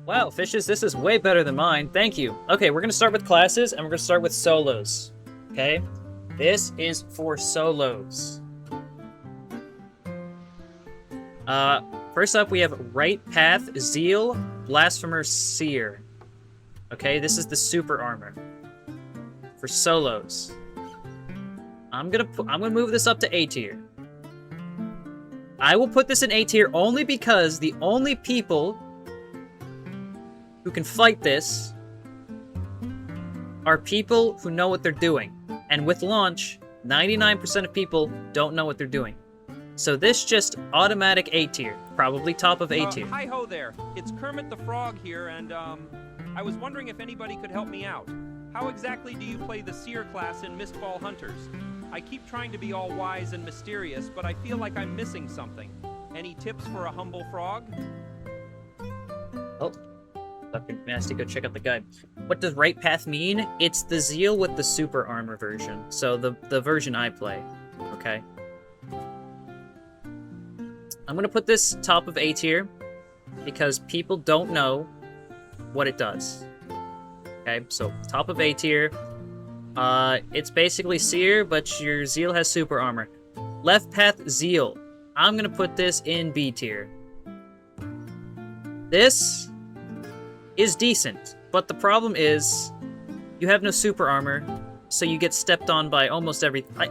Wow, Fishes, this is way better than mine. Thank you. Okay, we're gonna start with classes, and we're gonna start with solos. Okay? This is for solos. First up, we have Right Path, Zeal, Blasphemer, Seer. Okay, this is the super armor. For solos. I'm gonna move this up to A tier. I will put this in A tier only because the only people who can fight this are people who know what they're doing. And with launch, 99% of people don't know what they're doing. So this just automatic A tier, probably top of A tier. Hi-ho there. It's Kermit the Frog here, and I was wondering if anybody could help me out. How exactly do you play the Seer class in Mistfall Hunters? I keep trying to be all wise and mysterious, but I feel like I'm missing something. Any tips for a humble frog? Oh, fucking nasty, go check out the guide. What does Right Path mean? It's the Zeal with the super armor version. So the version I play, okay? I'm gonna put this top of A tier because people don't know what it does. Okay, so top of A tier. It's basically Seer, but your Zeal has super armor. Left Path Zeal. I'm gonna put this in B tier. This is decent, but the problem is you have no super armor, so you get stepped on by almost everything.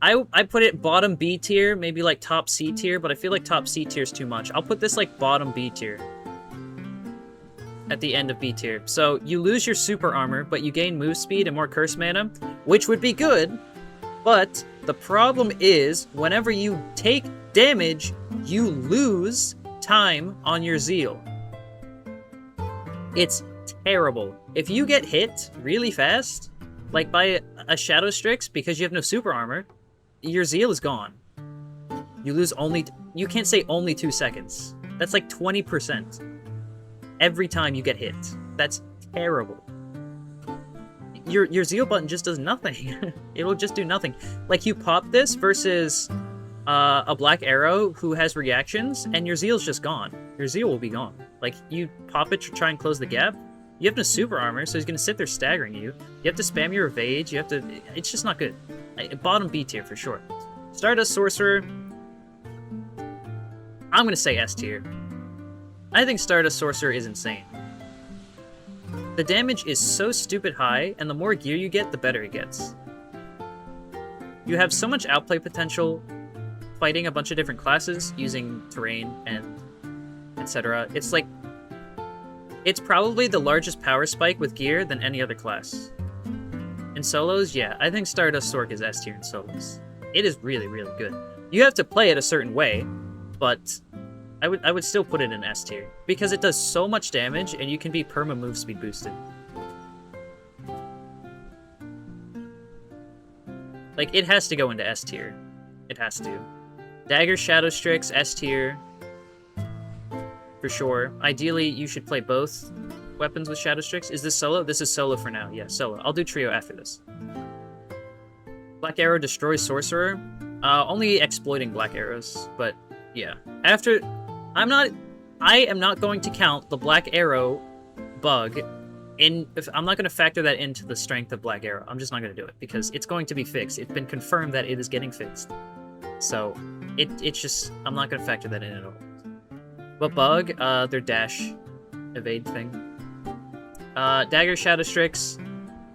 I put it bottom B tier, maybe like top C tier, but I feel like top C tier is too much. I'll put this like bottom B tier. At the end of B tier. So you lose your super armor, but you gain move speed and more curse mana, which would be good, but the problem is whenever you take damage, you lose time on your Zeal. It's terrible. If you get hit really fast, like by a Shadow Strix because you have no super armor, your Zeal is gone. You lose only... You can't say only 2 seconds. That's like 20%. Every time you get hit. That's terrible. Your Zeal button just does nothing. It will just do nothing. Like, you pop this versus a Black Arrow who has reactions, and your Zeal's just gone. Your Zeal will be gone. Like, you pop it to try and close the gap, you have no super armor, so he's gonna sit there staggering you. You have to spam your evade, you have to... It's just not good. Bottom B tier, for sure. Stardust Sorcerer... I'm gonna say S tier. I think Stardust Sorcerer is insane. The damage is so stupid high, and the more gear you get, the better it gets. You have so much outplay potential fighting a bunch of different classes using terrain and etc. It's like... It's probably the largest power spike with gear than any other class. In solos, yeah, I think Stardust Sorc is S tier in solos. It is really, really good. You have to play it a certain way, but... I would still put it in S tier, because it does so much damage, and you can be perma move speed boosted. Like, it has to go into S tier. It has to. Dagger, Shadow Strix, S tier. For sure. Ideally, you should play both weapons with Shadow Strix. Is this solo? This is solo for now. Yeah, solo. I'll do trio after this. Black Arrow destroys Sorcerer. Only exploiting Black Arrows, but yeah. After... I am not going to count the Black Arrow bug in... I'm not going to factor that into the strength of Black Arrow. I'm just not going to do it, because it's going to be fixed. It's been confirmed that it is getting fixed. So, it's just... I'm not going to factor that in at all. But bug, their dash evade thing. Dagger, Shadow Strix,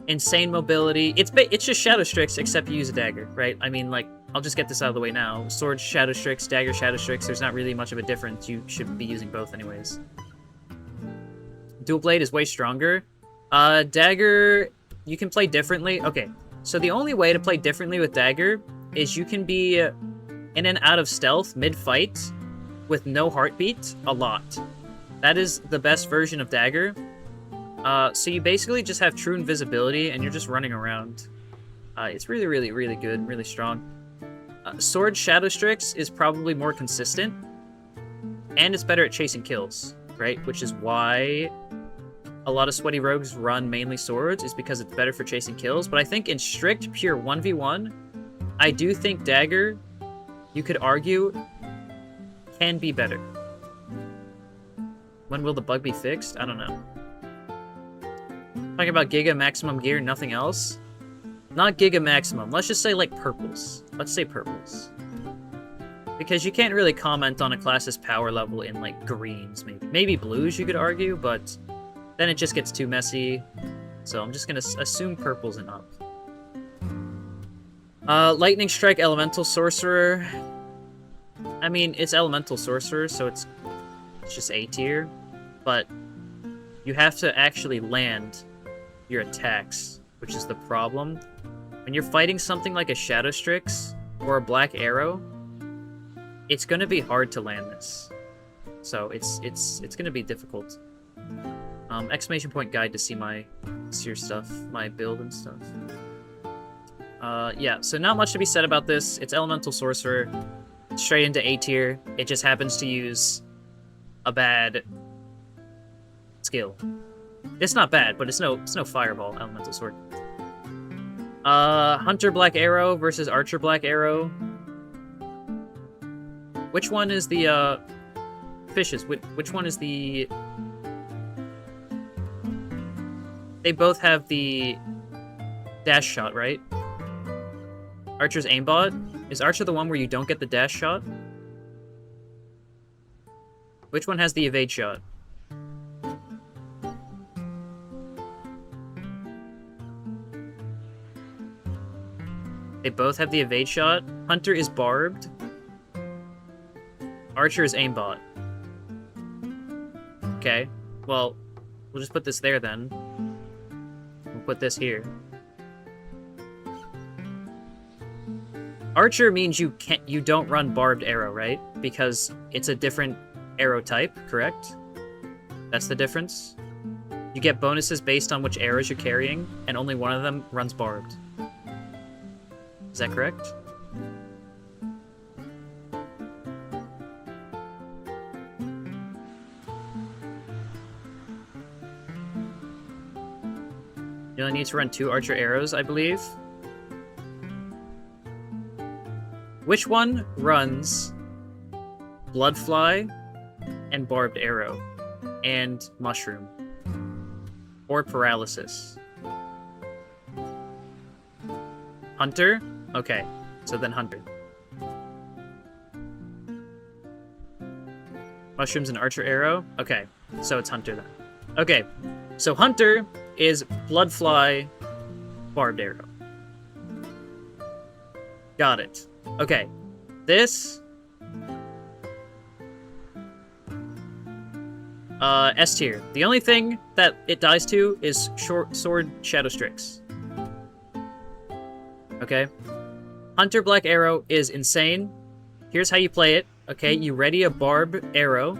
insane mobility. It's just Shadow Strix, except you use a dagger, right? I mean, like... I'll just get this out of the way now. Sword, Shadow Strix, Dagger, Shadow Strix. There's not really much of a difference. You should be using both anyways. Dual Blade is way stronger. Dagger, you can play differently. Okay, so the only way to play differently with Dagger is you can be in and out of stealth mid-fight with no heartbeat a lot. That is the best version of Dagger. So you basically just have true invisibility and you're just running around. It's really, really, really good, really strong. Sword Shadow Strix is probably more consistent, and it's better at chasing kills, right? Which is why a lot of sweaty rogues run mainly swords, is because it's better for chasing kills. But I think in strict, pure 1v1, I do think Dagger, you could argue, can be better. When will the bug be fixed? I don't know. Talking about Giga Maximum Gear, nothing else? Not Giga Maximum. Let's just say, like, purples. Let's say purples. Because you can't really comment on a class's power level in, like, greens, maybe. Maybe blues, you could argue, but then it just gets too messy. So I'm just gonna assume purples and up. Lightning Strike Elemental Sorcerer. I mean, it's Elemental Sorcerer, so it's just A tier. But you have to actually land your attacks, which is the problem. When you're fighting something like a Shadow Strix or a Black Arrow, it's gonna be hard to land this. So it's gonna be difficult. Exclamation point guide to see my seer stuff, my build and stuff. Yeah, so not much to be said about this. It's Elemental Sorcerer, straight into A tier. It just happens to use a bad skill. It's not bad, but it's no Fireball Elemental Sword. Hunter Black Arrow versus Archer Black Arrow. Which one is the fishes? Which one is the? They both have the dash shot, right? Archer's aimbot? Is Archer the one where you don't get the dash shot? Which one has the evade shot? They both have the evade shot. Hunter is barbed. Archer is aimbot. Okay, well, we'll just put this there then. We'll put this here. Archer means you don't run barbed arrow, right? Because it's a different arrow type, correct? That's the difference. You get bonuses based on which arrows you're carrying, and only one of them runs barbed. Is that correct? You only need to run 2 Archer arrows, I believe. Which one runs Bloodfly and Barbed Arrow and Mushroom? Or Paralysis? Hunter? Okay, so then Hunter. Mushrooms and Archer Arrow? Okay, so it's Hunter then. Okay, so Hunter is Bloodfly, Barbed Arrow. Got it. Okay, this... S tier. The only thing that it dies to is Short Sword Shadow Strix. Okay? Hunter Black Arrow is insane. Here's how you play it. Okay, you ready a barbed arrow,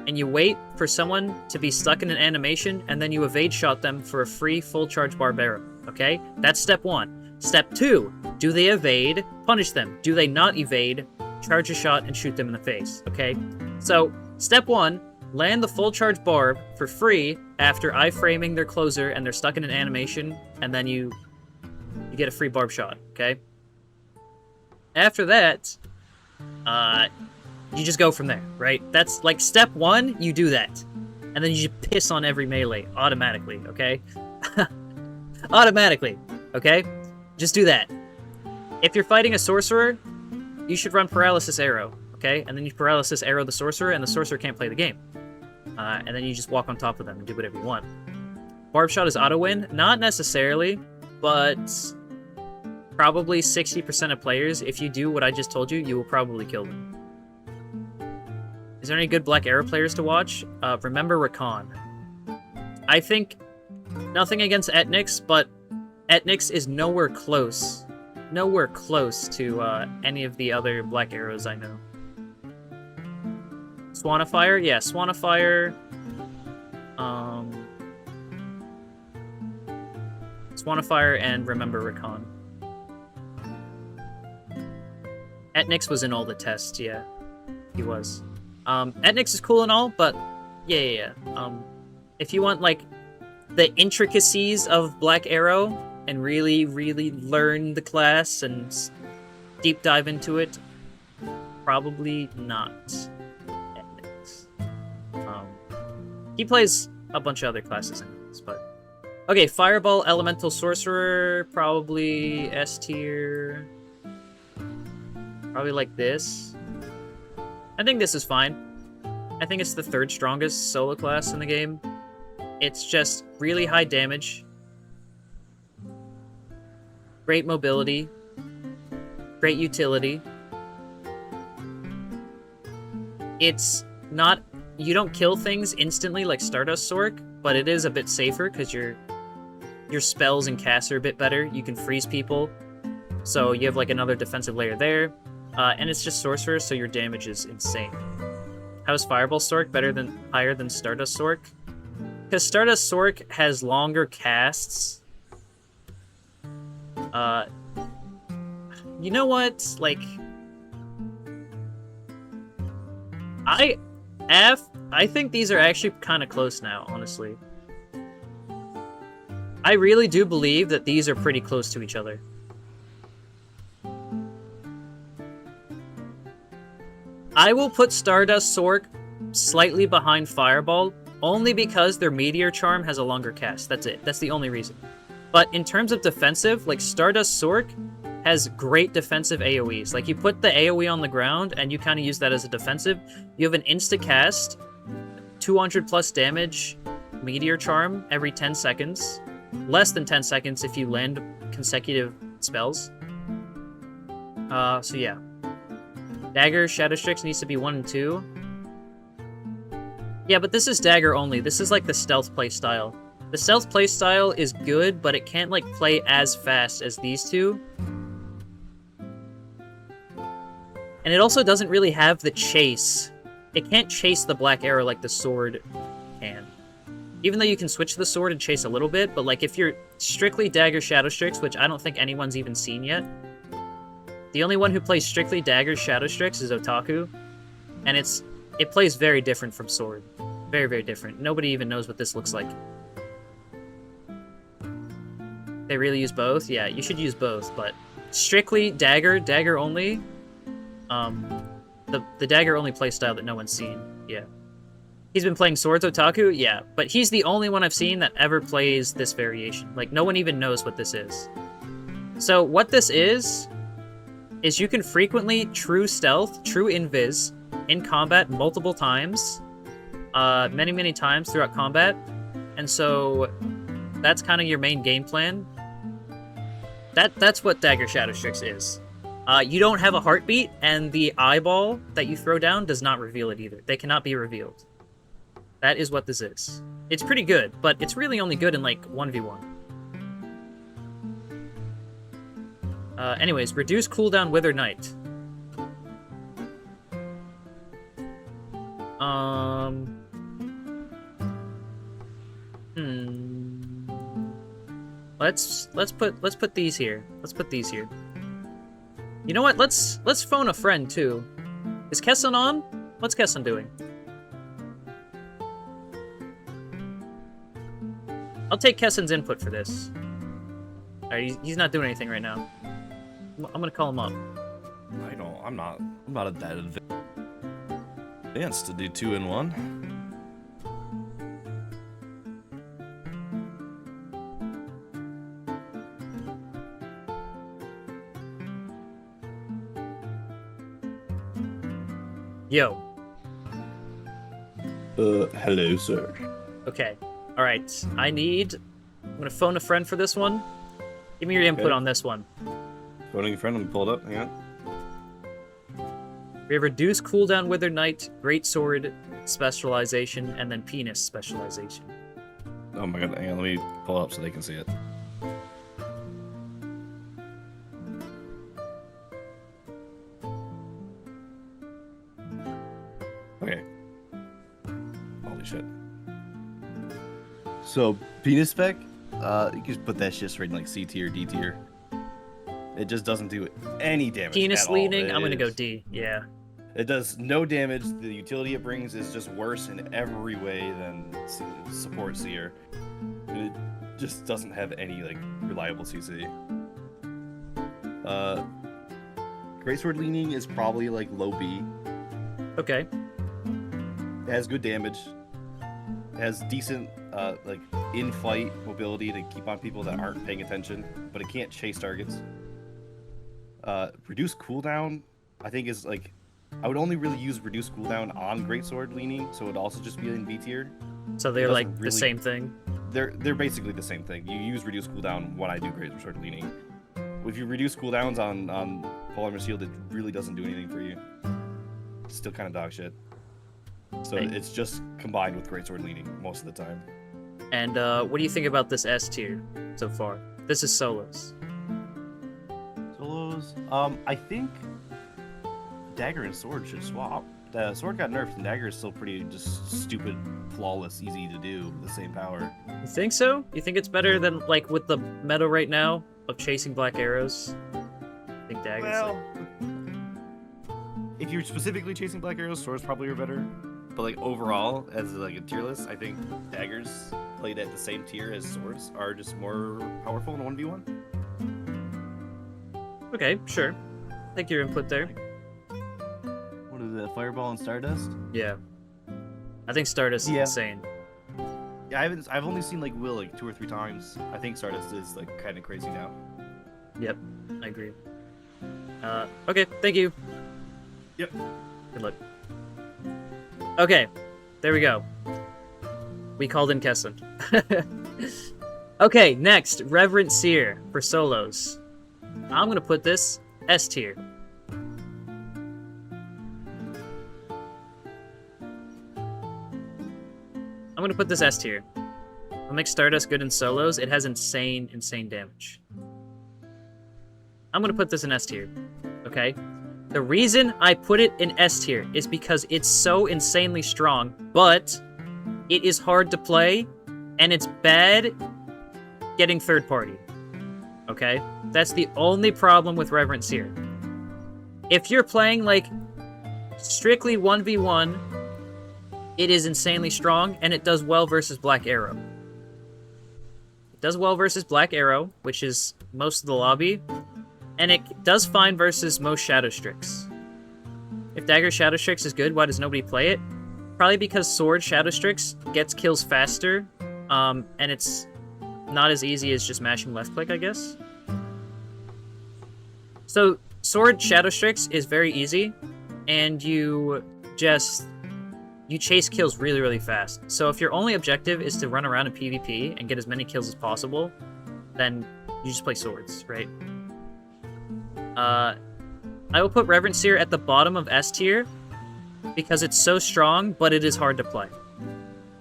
and you wait for someone to be stuck in an animation, and then you evade shot them for a free full charge barbed arrow. Okay? That's step 1. Step 2, do they evade? Punish them. Do they not evade? Charge a shot and shoot them in the face. Okay? So, step 1, land the full charge barb for free after iframing their closer and they're stuck in an animation, and then you get a free barb shot, okay? After that, you just go from there, right? That's like step 1, you do that. And then you just piss on every melee automatically, okay? Automatically, okay? Just do that. If you're fighting a sorcerer, you should run Paralysis Arrow, okay? And then you Paralysis Arrow the sorcerer, and the sorcerer can't play the game. And then you just walk on top of them and do whatever you want. Barb shot is auto-win? Not necessarily, but probably 60% of players, if you do what I just told you, you will probably kill them. Is there any good Black Arrow players to watch? Remember Rakan. I think nothing against Etnix, but Etnix is nowhere close to any of the other Black Arrows I know. Swanifier? Yeah, Swanifier. Swanifier and Remember Rakan. Etnix was in all the tests, yeah. He was. Etnix is cool and all, but yeah. If you want, like, the intricacies of Black Arrow and really, really learn the class and deep dive into it, probably not Etnix. He plays a bunch of other classes in this, but... Okay, Fireball, Elemental Sorcerer, probably S tier. Probably like this. I think this is fine. I think it's the 3rd strongest solo class in the game. It's just really high damage. Great mobility. Great utility. It's not... You don't kill things instantly like Stardust Sork, but it is a bit safer because your spells and casts are a bit better. You can freeze people, so you have like another defensive layer there. And it's just Sorcerer, so your damage is insane. How is Fireball Sork higher than Stardust Sork? Because Stardust Sork has longer casts. You know what? Like, I think these are actually kind of close now, honestly. I really do believe that these are pretty close to each other. I will put Stardust Sork slightly behind Fireball, only because their Meteor Charm has a longer cast. That's it. That's the only reason. But in terms of defensive, like, Stardust Sork has great defensive AoEs. Like, you put the AoE on the ground, and you kind of use that as a defensive. You have an insta-cast, 200 plus damage, Meteor Charm every 10 seconds. Less than 10 seconds if you land consecutive spells. So yeah. Dagger, Shadow Strix needs to be 1 and 2. Yeah, but this is Dagger only. This is like the stealth playstyle. The stealth playstyle is good, but it can't like play as fast as these two. And it also doesn't really have the chase. It can't chase the black arrow like the sword can. Even though you can switch the sword and chase a little bit, but like if you're strictly Dagger Shadow Strix, which I don't think anyone's even seen yet, the only one who plays strictly Dagger Shadow Strix is Otaku, and it plays very different from sword. Very, very different. Nobody even knows what this looks like. They really use both? Yeah, you should use both, but strictly Dagger only. The Dagger only playstyle that no one's seen. Yeah. He's been playing Swords Otaku? Yeah, but he's the only one I've seen that ever plays this variation. Like, no one even knows what this is. So, what this is you can frequently true stealth, true invis, in combat multiple times. Many, many times throughout combat. And so, that's kind of your main game plan. That's what Dagger Shadow Strix is. You don't have a heartbeat, and the eyeball that you throw down does not reveal it either. They cannot be revealed. That is what this is. It's pretty good, but it's really only good in, like, 1v1. Anyways, reduce cooldown Wither Knight. Let's put these here. Let's put these here. You know what? Let's phone a friend too. Is Kesson on? What's Kesson doing? I'll take Kesson's input for this. Alright, he's not doing anything right now. I'm gonna call him up. I'm not that advanced to do 2 in 1. Yo. Hello, sir. Okay. Alright. I'm gonna phone a friend for this one. Give me your input on this one. Phoning a friend, let me pull it up. Hang on. We have reduced cooldown Wither Knight, Greatsword specialization, and then Penis specialization. Oh my god, hang on, let me pull it up so they can see it. Okay. Holy shit. So, penis spec, you can just put that shit straight in like C tier, D tier. It just doesn't do any damage. Penis at all. leaning, I'm gonna go D, yeah. It does no damage. The utility it brings is just worse in every way than support Seer. And it just doesn't have any like reliable CC. Greatsword leaning is probably like low B. Okay. It has good damage. It has decent like in-fight mobility to keep on people that aren't paying attention, but it can't chase targets. Reduce cooldown, I think is like, I would only really use reduce cooldown on greatsword leaning, so it'd also just be in B tier. So they're like the same thing. They're basically the same thing. You use reduce cooldown when I do greatsword leaning. If you reduce cooldowns on Full Armor Shield, it really doesn't do anything for you. It's still kind of dog shit. So it's just combined with greatsword leaning most of the time. And what do you think about this S tier so far? This is solos. Solos, I think dagger and sword should swap. The sword got nerfed, and dagger is still pretty just stupid, flawless, easy to do with the same power. You think so? You think it's better than like with the meta right now of chasing black arrows? I think daggers. Well, if you're specifically chasing black arrows, swords probably are better. But like overall, as like a tier list, I think daggers played at the same tier as swords are just more powerful in 1v1. Okay, sure. Take your input there. What is it, Fireball and Stardust? Yeah. I think Stardust is insane. Yeah, I've only seen like Will like 2 or 3 times. I think Stardust is like kind of crazy now. Yep, I agree. Okay, thank you. Yep. Good luck. Okay, there we go. We called in Kesson. Okay, next, Reverent Seer for solos. I'm gonna put this S tier. I'm gonna put this S tier. What makes Stardust good in solos? It has insane damage. I'm gonna put this in S tier, okay? The reason I put it in S tier is because it's so insanely strong, but it is hard to play, and it's bad getting third party, okay? That's the only problem with Reverent Seer. If you're playing, like, strictly 1v1, it is insanely strong, and it does well versus Black Arrow. It does well versus Black Arrow, which is most of the lobby, and it does fine versus most Shadow Strix. If Dagger Shadow Strix is good, why does nobody play it? Probably because Sword Shadow Strix gets kills faster, and it's not as easy as just mashing left click, I guess. So, Sword Shadow Strix is very easy, and you chase kills really fast. So if your only objective is to run around in PvP and get as many kills as possible, then you just play swords, right? I will put Reverent Seer at the bottom of S tier because it's so strong, but it is hard to play.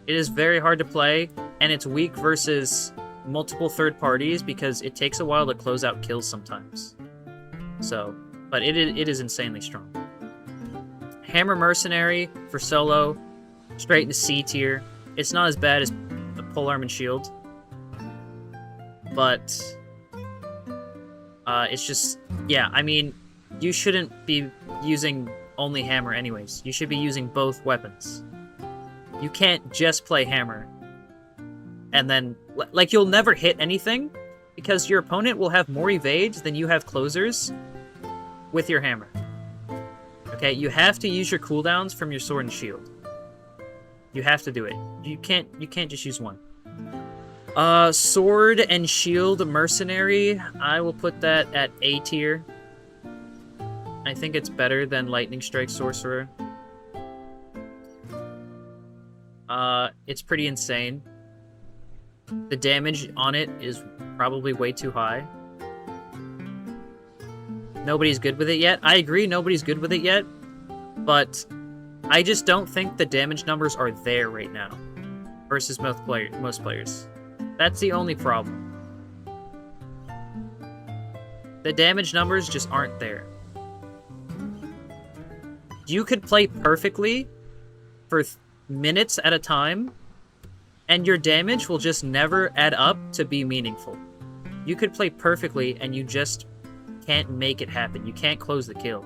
It is very hard to play, and it's weak versus multiple third parties because it takes a while to close out kills sometimes. So, but it is insanely strong. Hammer Mercenary for solo, straight into C tier. It's not as bad as the Polearm and Shield, but it's just, yeah, I mean, you shouldn't be using only Hammer anyways. You should be using both weapons. You can't just play Hammer and then, like, you'll never hit anything because your opponent will have more evades than you have closers with your Hammer. Okay, you have to use your cooldowns from your Sword and Shield. You have to do it. You can't just use one. Sword and Shield Mercenary, I will put that at A tier. I think it's better than Lightning Strike Sorcerer. It's pretty insane. The damage on it is probably way too high. Nobody's good with it yet. I agree, nobody's good with it yet, but I just don't think the damage numbers are there right now versus most players. That's the only problem. The damage numbers just aren't there. You could play perfectly for minutes at a time, and your damage will just never add up to be meaningful. You could play perfectly, and you just can't make it happen. You can't close the kill.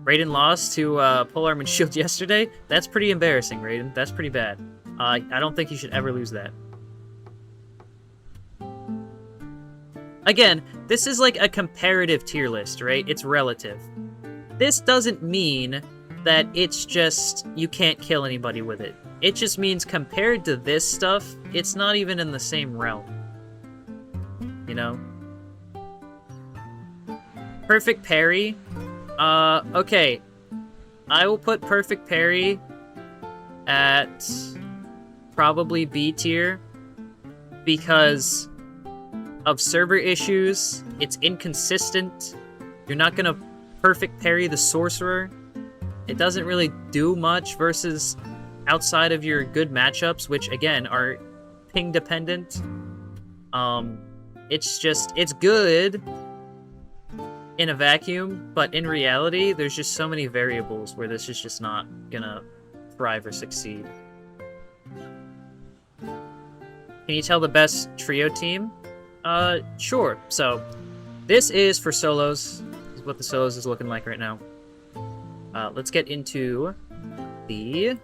Raiden lost to Polearm and Shield yesterday. That's pretty embarrassing, Raiden. That's pretty bad. I don't think you should ever lose that. Again, this is like a comparative tier list, right? It's relative. This doesn't mean that it's just you can't kill anybody with it. It just means compared to this stuff, it's not even in the same realm. You know? Perfect parry. Okay. I will put perfect parry at probably B tier because of server issues. It's inconsistent. You're not gonna perfect parry the sorcerer. It doesn't really do much versus outside of your good matchups, which again are ping dependent. It's good in a vacuum, but in reality, there's just so many variables where this is just not gonna thrive or succeed. Can you tell the best trio team? Sure. So, this is for solos. This is what the solos is looking like right now. Let's get into the...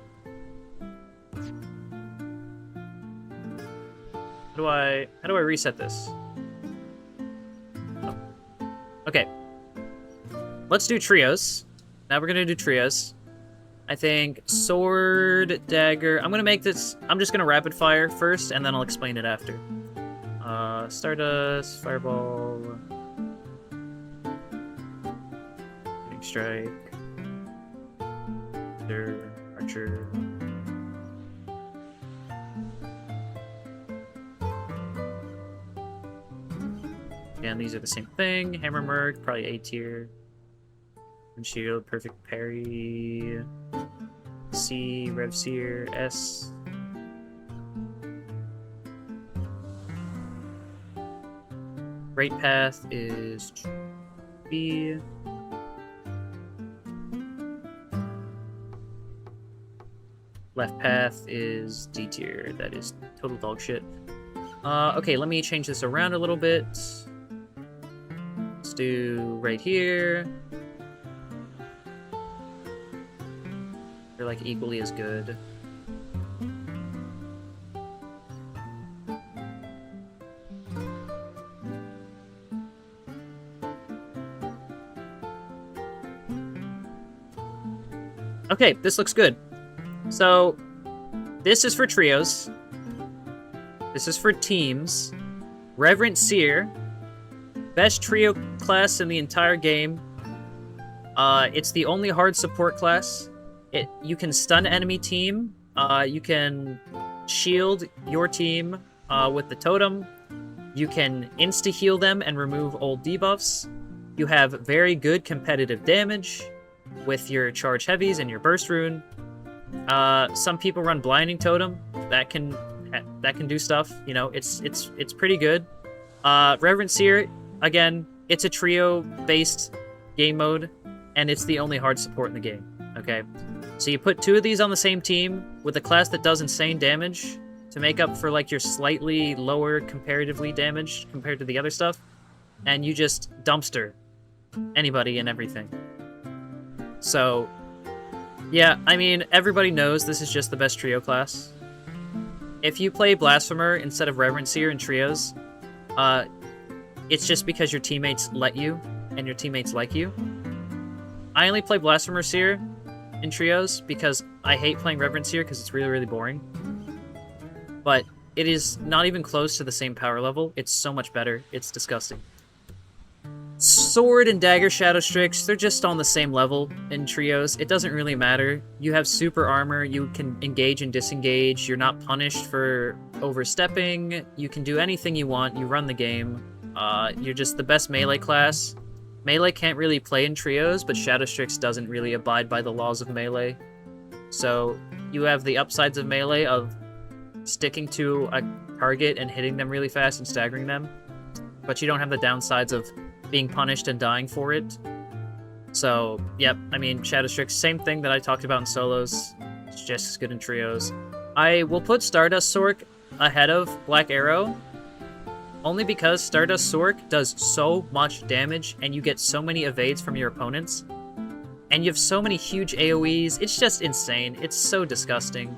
How do I reset this? Oh. Okay. Let's do trios. Now we're gonna do trios. I think sword, dagger. I'm just gonna rapid fire first, and then I'll explain it after. Stardust, fireball, hitting strike, archer. And these are the same thing. Hammer Merc, probably A tier. And shield, perfect parry. C, Rev Seer, S. Right path is B. Left path is D tier. That is total dog shit. Okay, let me change this around a little bit. Let's do right here. They're like equally as good. Okay, this looks good. So, this is for trios. This is for teams. Reverend Seer. Best trio class in the entire game. It's the only hard support class. You can stun enemy team. You can shield your team with the totem. You can insta-heal them and remove old debuffs. You have very good competitive damage with your charge heavies and your burst rune. Some people run blinding totem. That can do stuff. You know, it's pretty good. Reverend Seer, again, it's a trio-based game mode, and it's the only hard support in the game. Okay, so you put two of these on the same team with a class that does insane damage to make up for like your slightly lower comparatively damage compared to the other stuff, and you just dumpster anybody and everything. So, yeah, I mean, everybody knows this is just the best trio class. If you play Blasphemer instead of Reverend Seer in trios, it's just because your teammates let you, and your teammates like you. I only play Blasphemer Seer in trios because I hate playing Reverend Seer because it's really, really boring. But it is not even close to the same power level. It's so much better. It's disgusting. Sword and Dagger Shadow Strix, they're just on the same level in trios. It doesn't really matter. You have super armor, you can engage and disengage, you're not punished for overstepping, you can do anything you want, you run the game. You're just the best melee class. Melee can't really play in trios, but Shadow Strix doesn't really abide by the laws of melee. So you have the upsides of melee of sticking to a target and hitting them really fast and staggering them, but you don't have the downsides of being punished and dying for it. So, yep, I mean, Shadow Strix, same thing that I talked about in solos. It's just as good in trios. I will put Stardust Sork ahead of Black Arrow, only because Stardust Sork does so much damage, and you get so many evades from your opponents, and you have so many huge AoEs. It's just insane. It's so disgusting.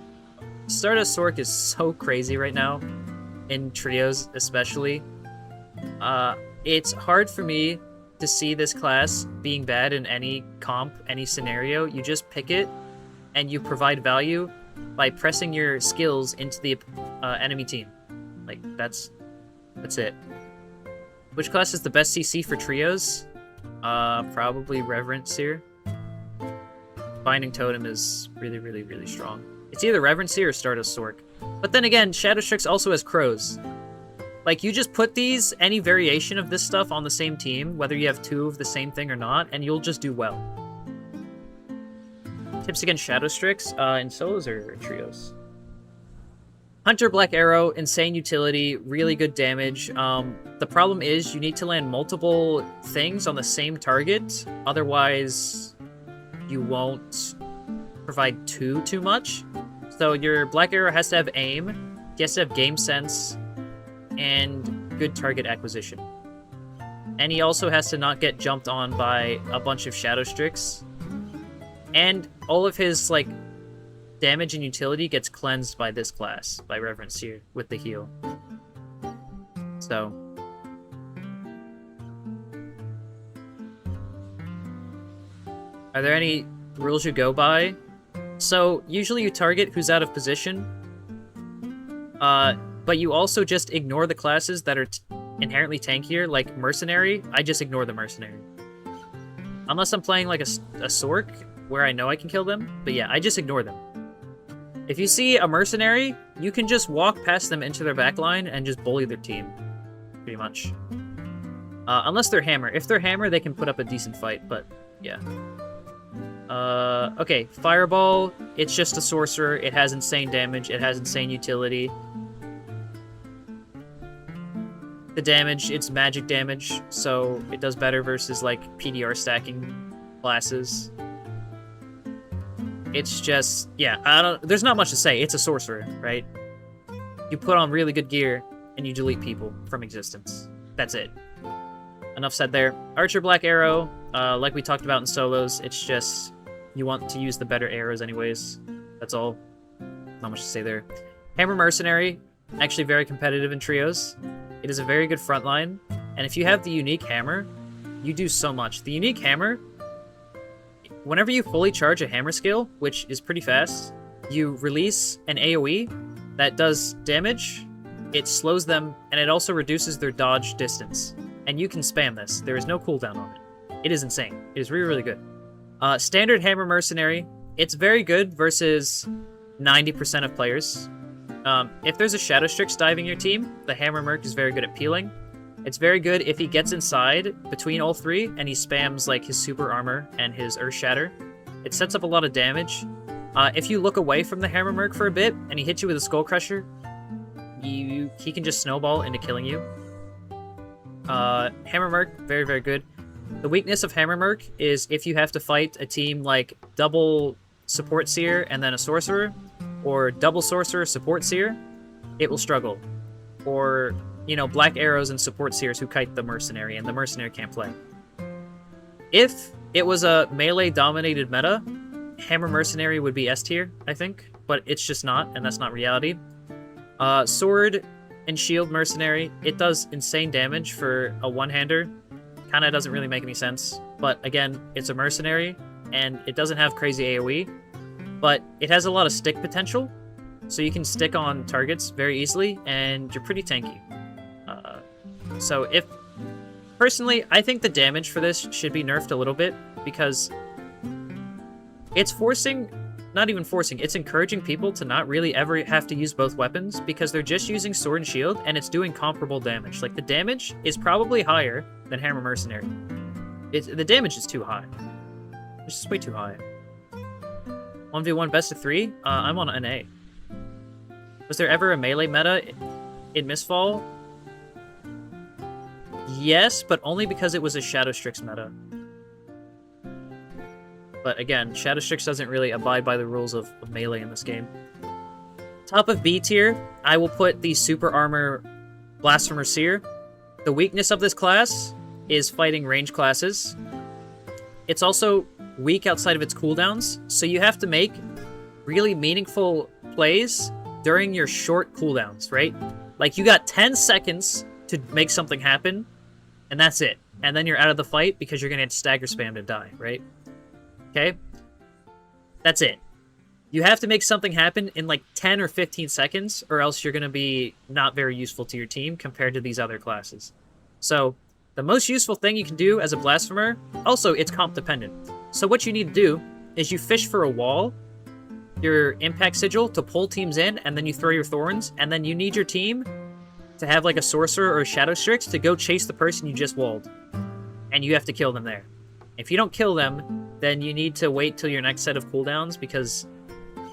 Stardust Sork is so crazy right now, in trios especially. It's hard for me to see this class being bad in any comp, any scenario. You just pick it, and you provide value, by pressing your skills into the enemy team. Like, that's it. Which class is the best CC for trios? Probably Reverend Seer. Binding Totem is really, really, really strong. It's either Reverend Seer or Stardust Sork. But then again, Shadow Strix also has Crows. Like, you just put these, any variation of this stuff on the same team, whether you have 2 of the same thing or not, and you'll just do well. Tips against Shadow Strix in solos or trios? Hunter Black Arrow, insane utility, really good damage. The problem is you need to land multiple things on the same target, otherwise you won't provide too much. So your Black Arrow has to have aim, he has to have game sense, and good target acquisition. And he also has to not get jumped on by a bunch of Shadow Strix. And all of his, like, damage and utility gets cleansed by this class, by Reverend Seer, with the heal. So. Are there any rules you go by? So, usually you target who's out of position. But you also just ignore the classes that are inherently tankier, like Mercenary. I just ignore the Mercenary. Unless I'm playing like a Sork, where I know I can kill them. But yeah, I just ignore them. If you see a Mercenary, you can just walk past them into their backline and just bully their team. Pretty much. Unless they're Hammer. If they're Hammer, they can put up a decent fight, but yeah. Okay, Fireball, it's just a sorcerer. It has insane damage. It has insane utility. The damage, it's magic damage, so it does better versus, like, PDR stacking classes. It's just, yeah, there's not much to say. It's a sorcerer, right? You put on really good gear, and you delete people from existence. That's it. Enough said there. Archer Black Arrow, like we talked about in solos, it's just, you want to use the better arrows anyways. That's all. Not much to say there. Hammer Mercenary, actually very competitive in trios. It is a very good frontline, and if you have the unique hammer, you do so much. The unique hammer, whenever you fully charge a hammer skill, which is pretty fast, you release an AoE that does damage, it slows them, and it also reduces their dodge distance. And you can spam this. There is no cooldown on it. It is insane. It is really, really good. Standard Hammer Mercenary, it's very good versus 90% of players. If there's a Shadow Strix diving your team, the Hammer Merc is very good at peeling. It's very good if he gets inside between all 3 and he spams like his Super Armor and his Earth Shatter. It sets up a lot of damage. If you look away from the Hammer Merc for a bit and he hits you with a Skull Crusher, he can just snowball into killing you. Hammer Merc, very, very good. The weakness of Hammer Merc is if you have to fight a team like double Support Seer and then a Sorcerer, or double Sorcerer, Support Seer, it will struggle. Or, you know, Black Arrows and Support Seers who kite the Mercenary, and the Mercenary can't play. If it was a melee-dominated meta, Hammer Mercenary would be S tier, I think, but it's just not, and that's not reality. Sword and Shield Mercenary, it does insane damage for a one-hander. Kinda doesn't really make any sense, but again, it's a Mercenary, and it doesn't have crazy AoE, but it has a lot of stick potential, so you can stick on targets very easily, and you're pretty tanky. So if... Personally, I think the damage for this should be nerfed a little bit, because it's forcing... Not even forcing, it's encouraging people to not really ever have to use both weapons, because they're just using Sword and Shield, and it's doing comparable damage. Like, the damage is probably higher than Hammer Mercenary. The damage is too high. It's just way too high. 1v1 best of 3? I'm on an A. Was there ever a melee meta in Mistfall? Yes, but only because it was a Shadow Strix meta. But again, Shadow Strix doesn't really abide by the rules of melee in this game. Top of B tier, I will put the Super Armor Blasphemer Seer. The weakness of this class is fighting range classes. It's also weak outside of its cooldowns, so you have to make really meaningful plays during your short cooldowns, right? Like, you got 10 seconds to make something happen, and that's it. And then you're out of the fight because you're gonna get stagger spammed and die, right? Okay? That's it. You have to make something happen in like 10 or 15 seconds, or else you're going to be not very useful to your team compared to these other classes. So the most useful thing you can do as a Blasphemer, also it's comp dependent. So what you need to do is you fish for a wall, your impact sigil, to pull teams in, and then you throw your thorns, and then you need your team to have like a sorcerer or a shadow strix to go chase the person you just walled. And you have to kill them there. If you don't kill them, then you need to wait till your next set of cooldowns, because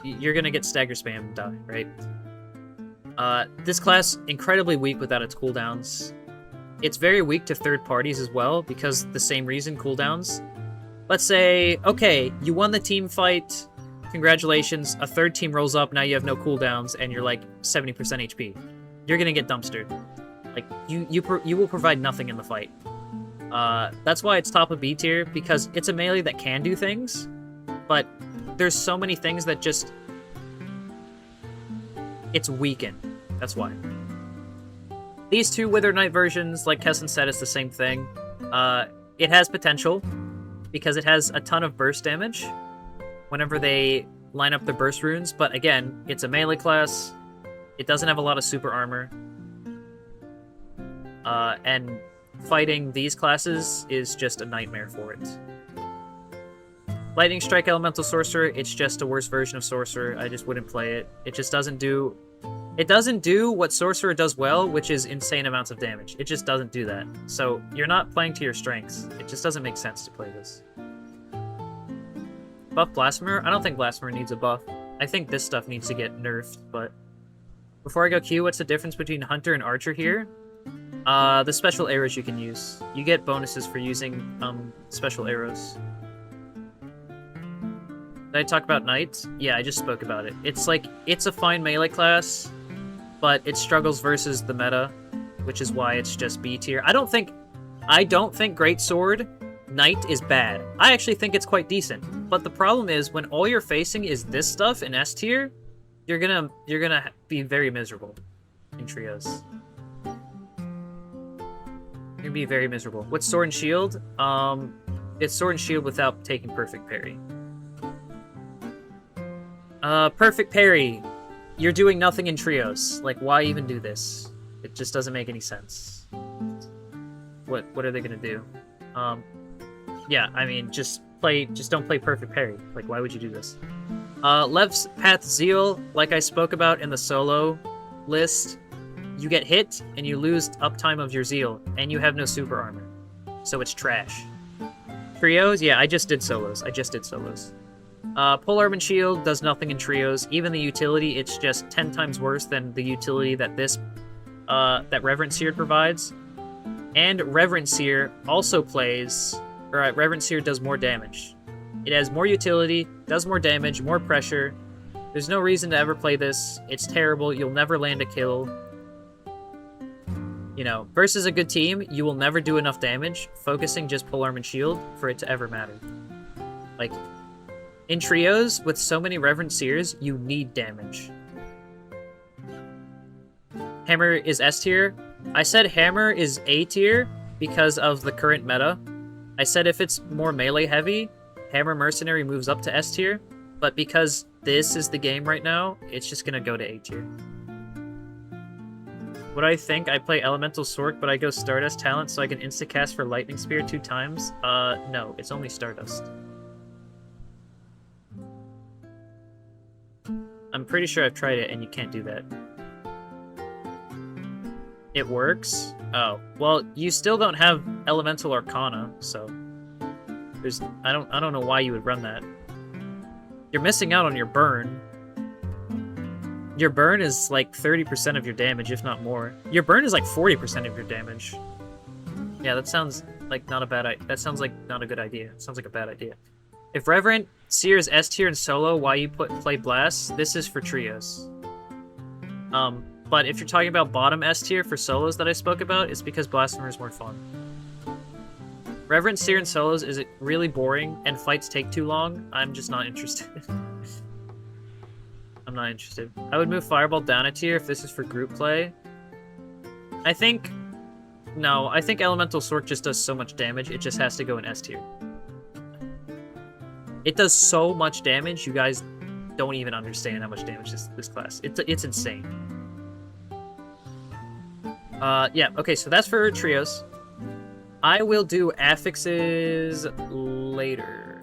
you're gonna get stagger spam and die, right? This class, incredibly weak without its cooldowns. It's very weak to third parties as well, because the same reason, cooldowns. Let's say, okay, you won the team fight, congratulations, a third team rolls up, now you have no cooldowns, and you're like 70% HP. You're gonna get dumpstered. Like, you will provide nothing in the fight. That's why it's top of B tier, because it's a melee that can do things, but there's so many things that just... it's weakened. That's why. These two Withered Knight versions, like Kesson said, it's the same thing. It has potential, because it has a ton of burst damage whenever they line up the burst runes, but again, it's a melee class, it doesn't have a lot of super armor, and fighting these classes is just a nightmare for it. Lightning Strike Elemental Sorcerer, it's just a worse version of Sorcerer. I just wouldn't play it. It just doesn't do... it doesn't do what Sorcerer does well, which is insane amounts of damage. It just doesn't do that. So you're not playing to your strengths. It just doesn't make sense to play this. Buff Blasphemer? I don't think Blasphemer needs a buff. I think this stuff needs to get nerfed, but... before I go Q, what's the difference between Hunter and Archer here? The special arrows you can use. You get bonuses for using special arrows. Did I talk about Knight? Yeah, I just spoke about it. It's like, it's a fine melee class, but it struggles versus the meta, which is why it's just B tier. I don't think Greatsword Knight is bad. I actually think it's quite decent. But the problem is, when all you're facing is this stuff in S tier, you're gonna be very miserable in trios. You're gonna be very miserable. What's Sword and Shield? It's Sword and Shield without taking Perfect Parry. Perfect Parry. You're doing nothing in trios. Like, why even do this? It just doesn't make any sense. What are they gonna do? Yeah, I mean, just don't play Perfect Parry. Like, why would you do this? Lev's Path Zeal, like I spoke about in the solo list, you get hit and you lose uptime of your Zeal, and you have no super armor. So it's trash. Trios? Yeah, I just did solos. Polearm and Shield does nothing in trios. Even the utility, it's just 10 times worse than the utility that that Reverend Seer provides. And Reverend Seer also plays... Alright, Reverend Seer does more damage. It has more utility, does more damage, more pressure. There's no reason to ever play this. It's terrible. You'll never land a kill. You know, versus a good team, you will never do enough damage, focusing just Polearm and Shield, for it to ever matter. Like, in trios, with so many Reverend Seers, you need damage. Hammer is S tier. I said Hammer is A tier because of the current meta. I said if it's more melee heavy, Hammer Mercenary moves up to S tier, but because this is the game right now, it's just gonna go to A tier. What do I think? I play Elemental Sork, but I go Stardust talent so I can instacast for Lightning Spear 2 times? No, it's only Stardust. I'm pretty sure I've tried it and you can't do that. It works? Oh, well, you still don't have Elemental Arcana, so there's I don't know why you would run that. You're missing out on your burn. Your burn is like 30% of your damage, if not more. Your burn is like 40% of your damage. Yeah, that sounds like not a bad idea. That sounds like not a good idea. It sounds like a bad idea. If Reverend Seer is S tier and solo, why you play Blast? This is for trios. But if you're talking about bottom S tier for solos that I spoke about, it's because Blasphemer is more fun. Reverend Seer and solos is really boring, and fights take too long. I'm just not interested. I'm not interested. I would move Fireball down a tier if this is for group play. I think Elemental Sork just does so much damage, it just has to go in S tier. It does so much damage, you guys don't even understand how much damage this class. It's insane. Yeah, okay, so that's for trios. I will do affixes later.